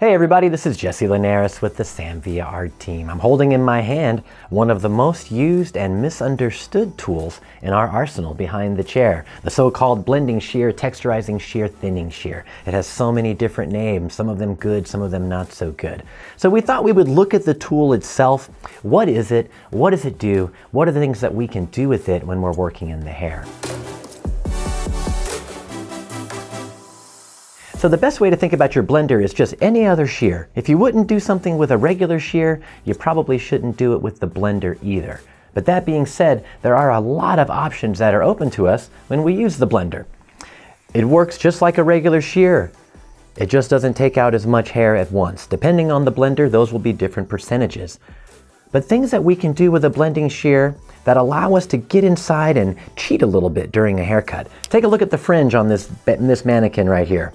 Hey everybody, this is Jesse Linares with the Samvia ArTeam. I'm holding in my hand one of the most used and misunderstood tools in our arsenal behind the chair, the so-called blending shear, texturizing shear, thinning shear. It has so many different names, some of them good, some of them not so good. So we thought we would look at the tool itself. What is it? What does it do? What are the things that we can do with it when we're working in the hair? So the best way to think about your blender is just any other shear. If you wouldn't do something with a regular shear, you probably shouldn't do it with the blender either. But that being said, there are a lot of options that are open to us when we use the blender. It works just like a regular shear. It just doesn't take out as much hair at once. Depending on the blender, those will be different percentages. But things that we can do with a blending shear that allow us to get inside and cheat a little bit during a haircut. Take a look at the fringe on this mannequin right here.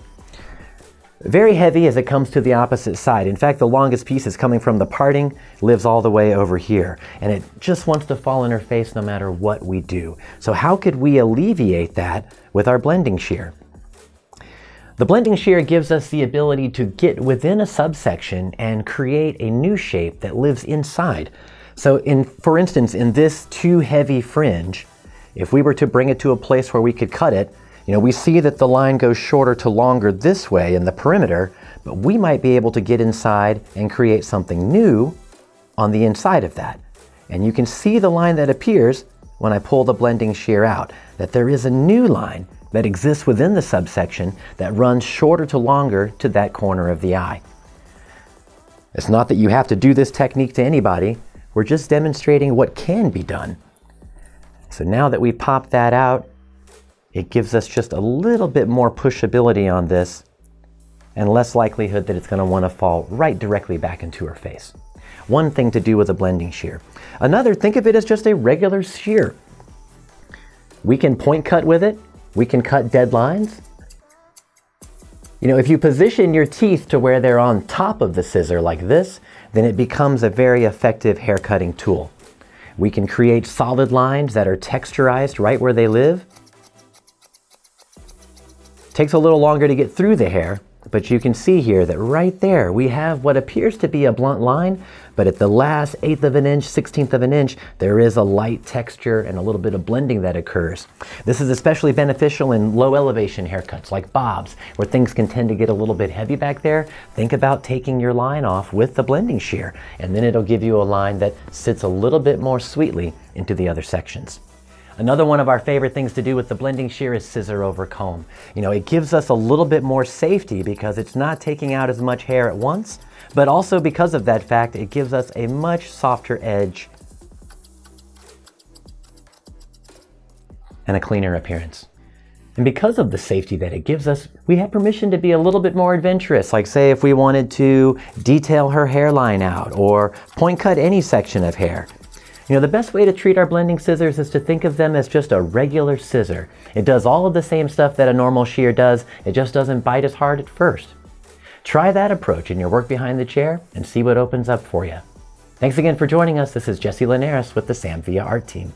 Very heavy as it comes to the opposite side. In fact, the longest piece is coming from the parting, lives all the way over here. And it just wants to fall in her face no matter what we do. So how could we alleviate that with our blending shear? The blending shear gives us the ability to get within a subsection and create a new shape that lives inside. So for instance, in this too heavy fringe, if we were to bring it to a place where we could cut it, we see that the line goes shorter to longer this way in the perimeter, but we might be able to get inside and create something new on the inside of that. And you can see the line that appears when I pull the blending shear out, that there is a new line that exists within the subsection that runs shorter to longer to that corner of the eye. It's not that you have to do this technique to anybody, we're just demonstrating what can be done. So now that we pop that out, it gives us just a little bit more pushability on this and less likelihood that it's going to want to fall right directly back into her face. One thing to do with a blending shear. Another, think of it as just a regular shear. We can point cut with it. We can cut dead lines. If you position your teeth to where they're on top of the scissor like this, then it becomes a very effective hair cutting tool. We can create solid lines that are texturized right where they live. Takes a little longer to get through the hair, but you can see here that right there we have what appears to be a blunt line, but at the last 1/8 of an inch, 1/16 of an inch, there is a light texture and a little bit of blending that occurs. This is especially beneficial in low elevation haircuts like bobs, where things can tend to get a little bit heavy back there. Think about taking your line off with the blending shear, and then it'll give you a line that sits a little bit more sweetly into the other sections. Another one of our favorite things to do with the blending shear is scissor over comb. It gives us a little bit more safety because it's not taking out as much hair at once, but also because of that fact, it gives us a much softer edge and a cleaner appearance. And because of the safety that it gives us, we have permission to be a little bit more adventurous. Like say if we wanted to detail her hairline out or point cut any section of hair. The best way to treat our blending scissors is to think of them as just a regular scissor. It does all of the same stuff that a normal shear does, it just doesn't bite as hard at first. Try that approach in your work behind the chair and see what opens up for you. Thanks again for joining us. This is Jesse Linares with the Samvia ArTeam.